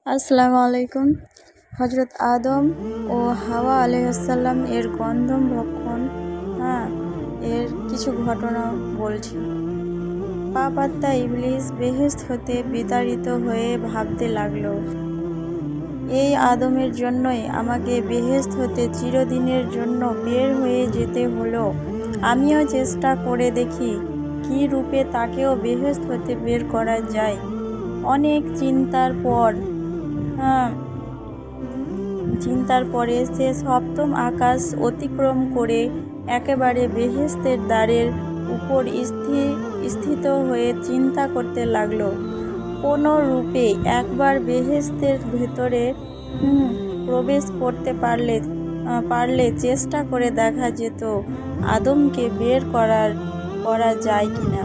আসসালামু আলাইকুম। হজরত আদম ও হাওয়া আলাইহিসসালাম এর গন্ধম ভক্ষণ এর কিছু ঘটনা বলছি। পাপাত্তা ইবলিস বেহেশত হতে বিতাড়িত হয়ে ভাবতে লাগলো, এই আদমের জন্যই আমাকে বেহেশত হতে চিরদিনের জন্য বের হয়ে যেতে হলো। আমিও চেষ্টা করে দেখি কী রূপে তাকেও বেহেশত হতে বের করা যায়। অনেক চিন্তার পরে সে সপ্তম আকাশ অতিক্রম করে একেবারে বেহেশতের দ্বারের উপর স্থিত হয়ে চিন্তা করতে লাগলো, কোনো রূপে একবার বেহেশতের ভেতরে প্রবেশ করতে পারলে চেষ্টা করে দেখা যেত আদমকে বের করা যায় কিনা।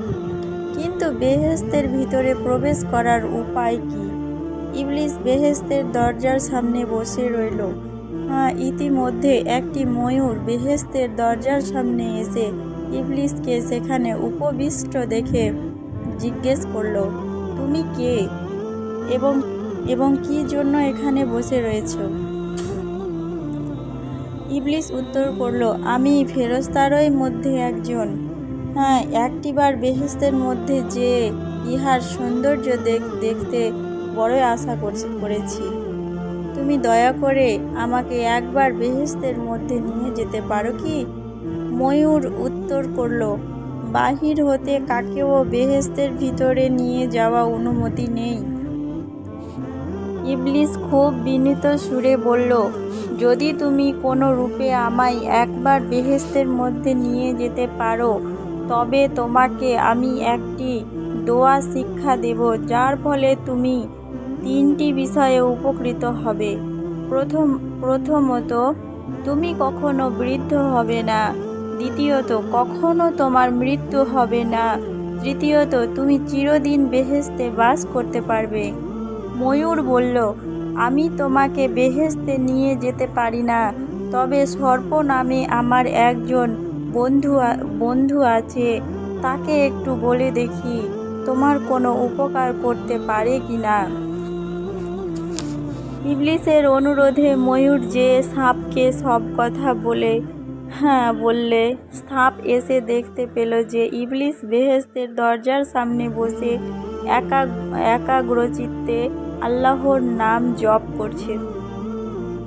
কিন্তু বেহেশতের ভিতরে প্রবেশ করার উপায় কি? ইবলিস বেহেশতের দরজার সামনে বসে রইল। ইতিমধ্যে একটি ময়ূর বেহেশতের দরজার সামনে এসে ইবলিসকে সেখানে উপবিষ্ট দেখে জিজ্ঞেস করল, তুমি কে এবং কি জন্য এখানে বসে রয়েছ? ইবলিস উত্তর করল, আমি ফেরেশতারই মধ্যে একজন। একটিবার বেহেশতের মধ্যে যে ইহার সৌন্দর্য দেখতে বড়ই আশা করেছি। তুমি দয়া করে আমাকে একবার বেহেশতের মধ্যে নিয়ে যেতে পারো কি? ময়ূর উত্তর করল, বাহির হতে কাকেও বেহেশতের ভিতরে নিয়ে যাওয়া অনুমতি নেই। ইবলিস খুব বিনীত সুরে বলল, যদি তুমি কোনো রূপে আমায় একবার বেহেশতের মধ্যে নিয়ে যেতে পারো, তবে তোমাকে আমি একটি দোয়া শিক্ষা দেব, যার ফলে তুমি 3টি বিষয়ে উপকৃত হবে। প্রথমত, তুমি কখনো বৃদ্ধ হবে না। দ্বিতীয়ত, কখনো তোমার মৃত্যু হবে না। তৃতীয়ত, তুমি চিরদিন বেহেশতে বাস করতে পারবে। ময়ূর বলল, আমি তোমাকে বেহেশতে নিয়ে যেতে পারি না, তবে সর্প নামে আমার একজন বন্ধু আছে, তাকে একটু বলে দেখি তোমার কোনো উপকার করতে পারে কিনা। ইবলিসের অনুরোধে ময়ূর যে সাপকে সব কথা বললে সাপ এসে দেখতে পেল যে ইবলিস বেহেশতের দরজার সামনে বসে একাগ্রচিত্তে আল্লাহর নাম জপ করছে।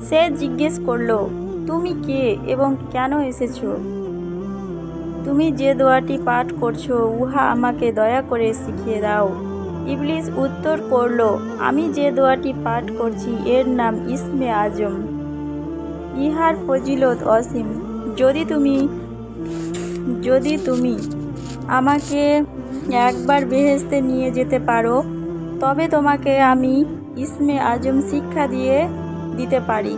সে জিজ্ঞেস করল, তুমি কে এবং কেন এসেছ? তুমি যে দোয়াটি পাঠ করছো উহা আমাকে দয়া করে শিখিয়ে দাও। ইবলিস উত্তর করল, আমি যে দোয়াটি পাঠ করছি এর নাম ইসমে আজম। ইহার ফজিলত অসীম। যদি তুমি আমাকে একবার বেহেশতে নিয়ে যেতে পারো, তবে তোমাকে আমি ইসমে আজম শিক্ষা দিতে পারি।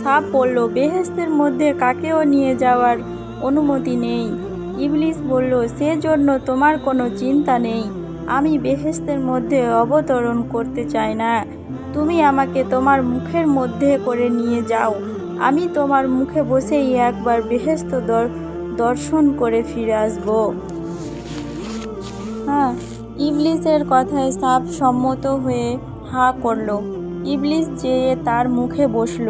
সাপ বলল, বেহেশতের মধ্যে কাকেও নিয়ে যাওয়ার অনুমতি নেই। ইবলিস বলল, সেজন্য তোমার কোনো চিন্তা নেই। আমি বেহেশতের মধ্যে অবতরণ করতে চাই না। তুমি আমাকে তোমার মুখের মধ্যে করে নিয়ে যাও, আমি তোমার মুখে বসেই একবার বেহেশত দর্শন করে ফিরে আসব। ইবলিসের কথায় সাপ সম্মত হয়ে করল। ইবলিস যেয়ে তার মুখে বসল।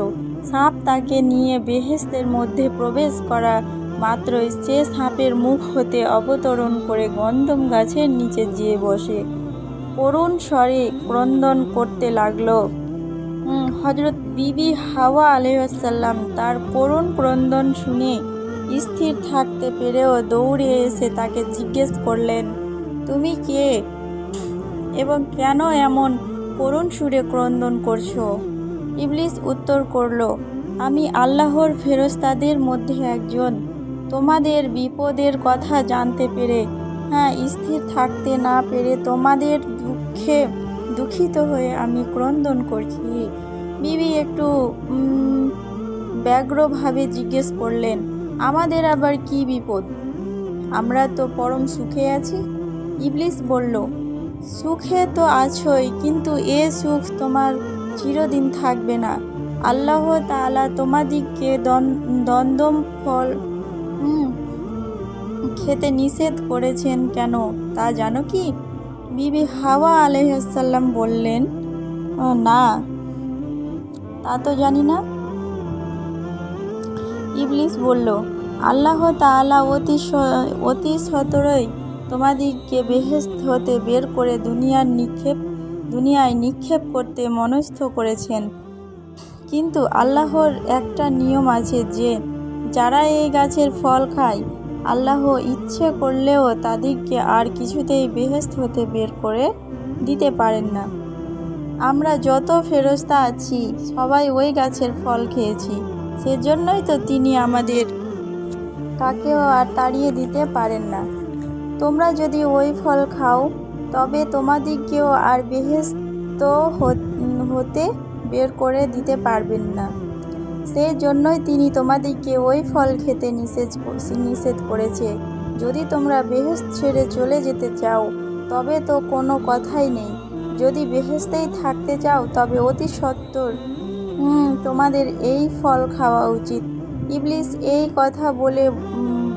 সাপ তাকে নিয়ে বেহেশতের মধ্যে প্রবেশ করা মাত্রই সে সাপের মুখ হতে অবতরণ করে গন্ধম গাছের নিচে যেয়ে বসে করুণ স্বরে ক্রন্দন করতে লাগল। হজরত বিবি হাওয়া আলাইহিসসালাম তার করুণ ক্রন্দন শুনে স্থির থাকতে পেরেও দৌড়ে এসে তাকে জিজ্ঞেস করলেন, তুমি কে এবং কেন এমন করুণ সুরে ক্রন্দন করছো? ইবলিস উত্তর করল, আমি আল্লাহর ফেরেশতাদের মধ্যে একজন। তোমাদের বিপদের কথা জানতে পেরে স্থির থাকতে না পেরে তোমাদের দুঃখে দুঃখিত হয়ে আমি ক্রন্দন করছি। বিবি একটু ব্যগ্রভাবে জিজ্ঞেস করলেন, আমাদের আবার কি বিপদ? আমরা তো পরম সুখে আছি। ইবলিস বলল, সুখে তো আছোই, কিন্তু এ সুখ তোমার চিরদিন থাকবে না। আল্লাহ তাআলা তোমাদিগকে দন্দম ফল খেতে নিষেধ করেছেন কেন তা জানো কি? বিবি হাওয়া আলাইহিসসালাম বললেন, না। তা তো জানি না। ইবলিস বলল, আল্লাহ তাআলা অতি সত্বরই তোমাদিগকে বেহেশত হতে বের করে দুনিয়ায় নিক্ষেপ করতে মনস্থ করেছেন। কিন্তু আল্লাহর একটা নিয়ম আছে যে যারা এই গাছের ফল খায়, আল্লাহ ইচ্ছে করলেও তাদেরকে আর কিছুতেই বেহেশত হতে বের করে দিতে পারেন না। আমরা যত ফেরেশতা আছি সবাই ওই গাছের ফল খেয়েছি, সেজন্যই তো তিনি আমাদের কাকেও আর তাড়িয়ে দিতে পারেন না। তোমরা যদি ওই ফল খাও তবে তোমাদিগকেও আর বেহেশত হতে বের করে দিতে পারবেন না। সেই জন্যই তিনি তোমাদিগকে ওই ফল খেতে নিষেধ করেছে। যদি তোমরা বেহেশত ছেড়ে চলে যেতে চাও তবে তো কোনো কথাই নেই। যদি বেহেশতেই থাকতে চাও তবে অতি সত্বর তোমাদের এই ফল খাওয়া উচিত। ইবলিস এই কথা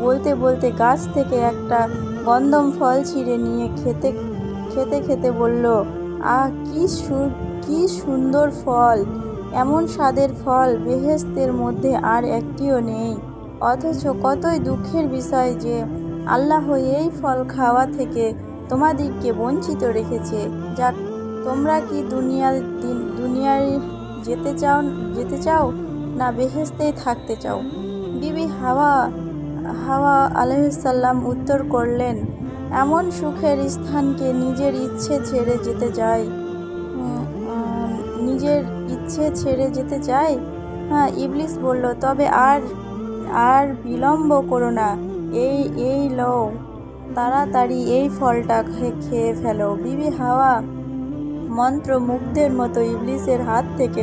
বলতে বলতে গাছ থেকে একটা গন্ধম ফল ছিঁড়ে নিয়ে খেতে খেতে বলল, আহ, কি সুন্দর ফল! এমন স্বাদের ফল বেহেশতের মধ্যে আর একটিও নেই। অথচ কতই দুঃখের বিষয় যে আল্লাহ এই ফল খাওয়া থেকে তোমাদিগকে বঞ্চিত রেখেছে। যাক, তোমরা কি দুনিয়ায় যেতে চাও না বেহেশতেই থাকতে চাও? বিবি হাওয়া আলাইহিসসালাম উত্তর করলেন, এমন সুখের স্থানকে নিজের ইচ্ছে ছেড়ে যেতে চাই? হ্যাঁ। ইবলিস বলল, তবে আর বিলম্ব করো না, এই লও, তাড়াতাড়ি এই ফলটা খেয়ে ফেলো। বিবি হাওয়া মন্ত্রমুগ্ধের মতো ইবলিসের হাত থেকে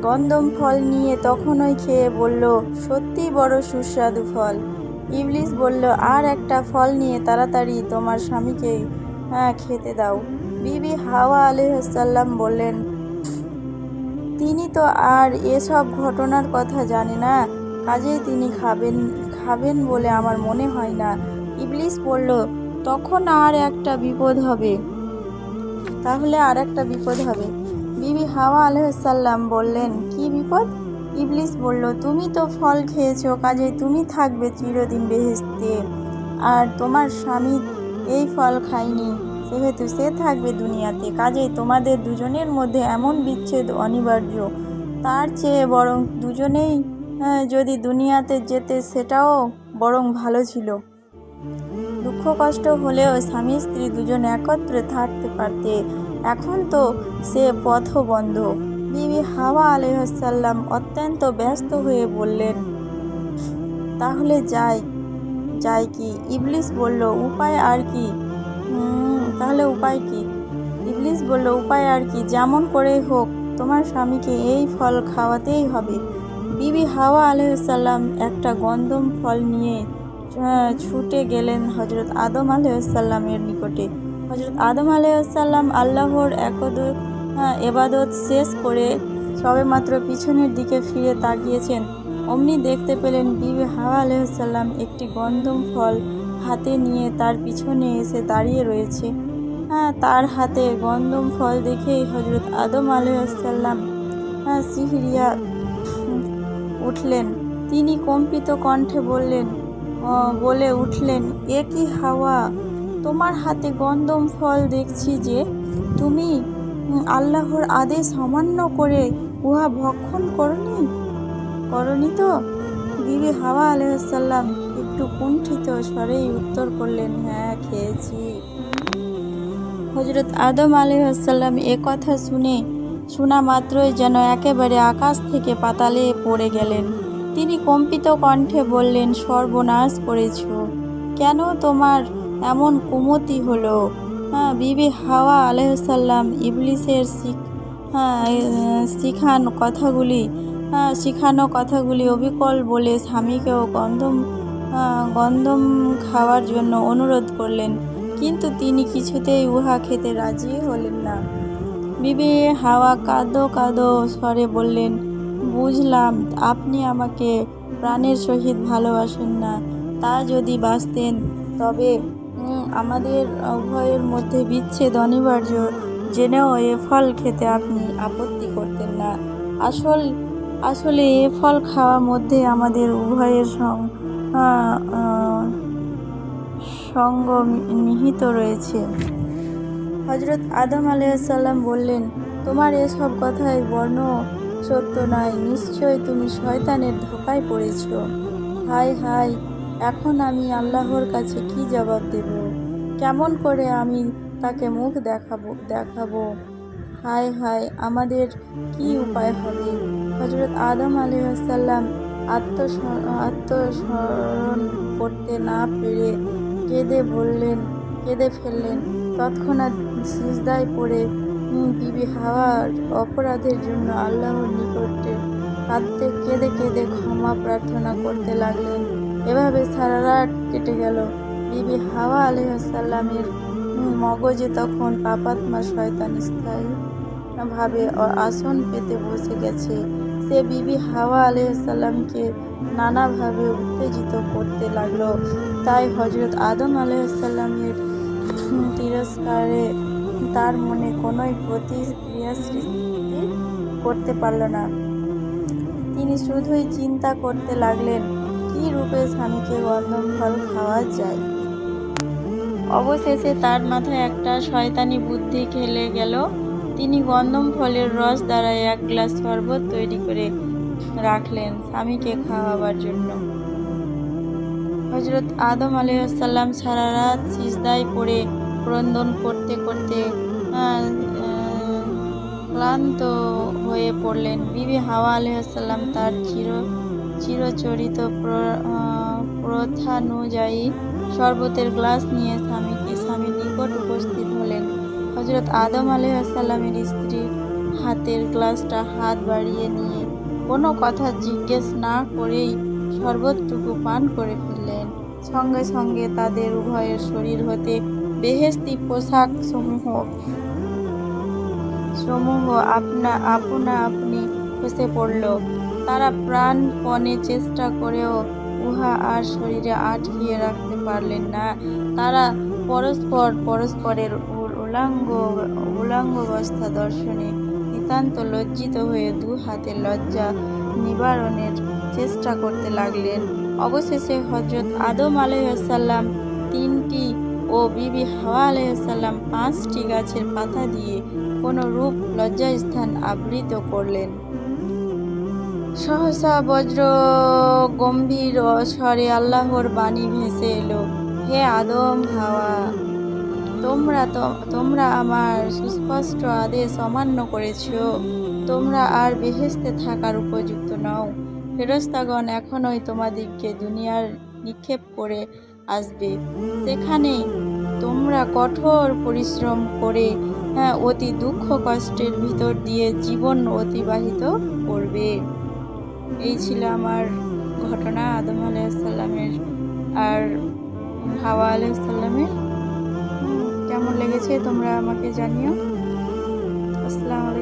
গন্ধম ফল নিয়ে তখনই খেয়ে বলল, সত্যি বড় সুস্বাদু ফল। ইবলিস বলল, আর একটা ফল নিয়ে তাড়াতাড়ি তোমার স্বামীকে খেতে দাও। বিবি হাওয়া আলাইহিসসালাম বললেন, তিনি তো আর এসব ঘটনার কথা জানে না, কাজেই তিনি খাবেন বলে আমার মনে হয় না। ইবলিস বলল, তখন আর একটা বিপদ হবে। তাহলে আর একটা বিপদ হবে। বিবি হাওয়া আলাইহিসসালাম বললেন, কি বিপদ? ইবলিস বলল, তুমি তো ফল খেয়েছো, কাজেই তুমি থাকবে চিরদিন বেহেশতে, আর তোমার স্বামী এই ফল খায়নি, সেহেতু সে থাকবে দুনিয়াতে, কাজেই তোমাদের দুজনের মধ্যে এমন বিচ্ছেদ অনিবার্য। তার চেয়ে বরং দুজনেই যদি দুনিয়াতে যেতে সেটাও বরং ভালো ছিল। দুঃখ কষ্ট হলেও স্বামী স্ত্রী দুজন একত্রে থাকতে পারতে, এখন তো সে পথবন্ধ। বিবি হাওয়া আলাইহিসসালাম অত্যন্ত ব্যস্ত হয়ে বললেন, তাহলে যাই কি? ইবলিস বলল, উপায় আর কি? তাহলে উপায় কি? ইবলিস বলল, উপায় আর কি, যেমন করেই হোক তোমার স্বামীকে এই ফল খাওয়াতেই হবে। বিবি হাওয়া আলাইহিসসালাম একটা গন্ধম ফল নিয়ে ছুটে গেলেন হযরত আদম আলাইহিসসালামের নিকটে। হযরত আদম আলাইহিসসালাম আল্লাহর ইবাদত শেষ করে সবেমাত্র পিছনের দিকে ফিরে তাকিয়েছেন, অমনি দেখতে পেলেন বিবি হাওয়া আলাইহিসসালাম একটি গন্ধম ফল হাতে নিয়ে তার পিছনে এসে দাঁড়িয়ে রয়েছে। তার হাতে গন্ধম ফল দেখেই হযরত আদম আলাইহিসসালাম শিহরিয়া উঠলেন। তিনি কম্পিত কণ্ঠে বলে উঠলেন, এ কি হাওয়া, তোমার হাতে গন্ধম ফল দেখছি যে তুমি আল্লাহর আদেশ অমান্য করে উহা ভক্ষণ করনি তো? বিবি হাওয়া আলাইহিসসালাম একটু কুণ্ঠিত স্বরেই উত্তর করলেন, হ্যাঁ, খেয়েছি। হযরত আদম আলাইহিসসালাম এ কথা শোনা মাত্রই যেন একেবারে আকাশ থেকে পাতালে পড়ে গেলেন। তিনি কম্পিত কণ্ঠে বললেন, সর্বনাশ করেছ, কেন তোমার এমন কুমতি হলো? বিবি হাওয়া আলাইহিসসালাম ইবলিসের শিখানো কথাগুলি অবিকল বলে স্বামীকেও গন্ধম খাওয়ার জন্য অনুরোধ করলেন, কিন্তু তিনি কিছুতেই উহা খেতে রাজি হলেন না। বিবি হাওয়া কাঁদো স্বরে বললেন, বুঝলাম আপনি আমাকে প্রাণের সহিত ভালোবাসেন না। তা যদি বাসতেন তবে আমাদের উভয়ের মধ্যে বিচ্ছেদ অনিবার্য। জেনেও এ ফল খেতে আপনি আপত্তি করতেন না। আসলে এ ফল খাওয়ার মধ্যে আমাদের উভয়ের সঙ্গ নিহিত রয়েছে। হযরত আদম আলাইহিসসালাম বললেন, তোমার এসব কথাই বর্ণ সত্য নয়, নিশ্চয় তুমি শয়তানের ধোঁকায় পড়েছ। হায় হায়, এখন আমি আল্লাহর কাছে কি জবাব দেব? কেমন করে আমি তাকে মুখ দেখাবো? হায় হায়, আমাদের কি উপায় হবে? হযরত আদম আলাইহিসসালাম আত্মস্মরণ করতে না পেরে কেঁদে ফেললেন। তৎক্ষণাৎ সিজদায় পড়ে বিবি হাওয়ার অপরাধের জন্য আল্লাহর নিকটে কেঁদে কেঁদে ক্ষমা প্রার্থনা করতে লাগলেন। এভাবে সারা রাত কেটে গেল। বিবি হাওয়া আলাইহিসসালামের মগজে তখন পাপাত্মা শয়তান স্থায়ীভাবে আসন পেতে বসে গেছে। সে বিবি হাওয়া আলাইহিসসালামকে নানাভাবে উত্তেজিত করতে লাগলো। তাই হযরত আদম আলাইহিসসালামের তিরস্কারে তার মনে কোনোই প্রতিক্রিয়া সৃষ্টি করতে পারল না। তিনি শুধুই চিন্তা করতে লাগলেন, কি রূপে স্বামীকে গন্ধম ফল খাওয়া যায়। অবশেষে তার মাথায় একটা শয়তানি বুদ্ধি খেলে গেল। তিনি গন্ধম ফলের রস দ্বারা এক গ্লাস শরবত তৈরি করে রাখলেন স্বামীকে খাওয়াবার জন্য। হযরত আদম আলাইহিসসালাম সারা রাত সিজদায় পড়ে ক্রন্দন করতে করতে ক্লান্ত হয়ে পড়লেন। বিবি হাওয়া আলাইহিসসালাম তার চিরচরিত প্রথানুযায়ী শরবতের গ্লাস নিয়ে স্বামীর নিকট উপস্থিত হলেন। হযরত আদম আলাইহিসসালামের স্ত্রীর হাতের গ্লাসটা হাত বাড়িয়ে নিয়ে কোনো কথা জিজ্ঞেস না করেই শরবতটুকু পান করে ফেললেন। সঙ্গে সঙ্গে তাদের উভয়ের শরীর হতে বেহেশতি পোশাক সমূহ আপনা আপনি খসে পড়ল। তারা প্রাণপণে চেষ্টা করেও উহা আর শরীরে আটকিয়ে রাখতে পারলেন না। তারা পরস্পরের উলঙ্গাবস্থা দর্শনে নিতান্ত লজ্জিত হয়ে দু হাতে লজ্জা নিবারণের চেষ্টা করতে লাগলেন। অবশেষে হযরত আদম আলাইহিসসালাম 3টি ও বিবি হাওয়া আলাইহিসসালাম 5টি গাছের পাতা দিয়ে কোনো রূপ লজ্জাস্থান আবৃত করলেন। সহসা বজ্র গম্ভীর স্বরে আল্লাহর বাণী ভেসে এলো, হে আদম হাওয়া, তোমরা আমার সুস্পষ্ট আদেশ অমান্য করেছ। তোমরা আর বেহেশতে থাকার উপযুক্ত নও। ফেরেশতাগণ এখনই তোমাদিগকে দুনিয়ায় নিক্ষেপ করে আসবে। সেখানে তোমরা কঠোর পরিশ্রম করে অতি দুঃখ কষ্টের ভিতর দিয়ে জীবন অতিবাহিত করবে। এই ছিল আমার ঘটনা আদম আলাইহিসসালামের আর হাওয়া আলাইহিসসালামের। কেমন লেগেছে তোমরা আমাকে জানিও। আসসালামু আলাইকুম।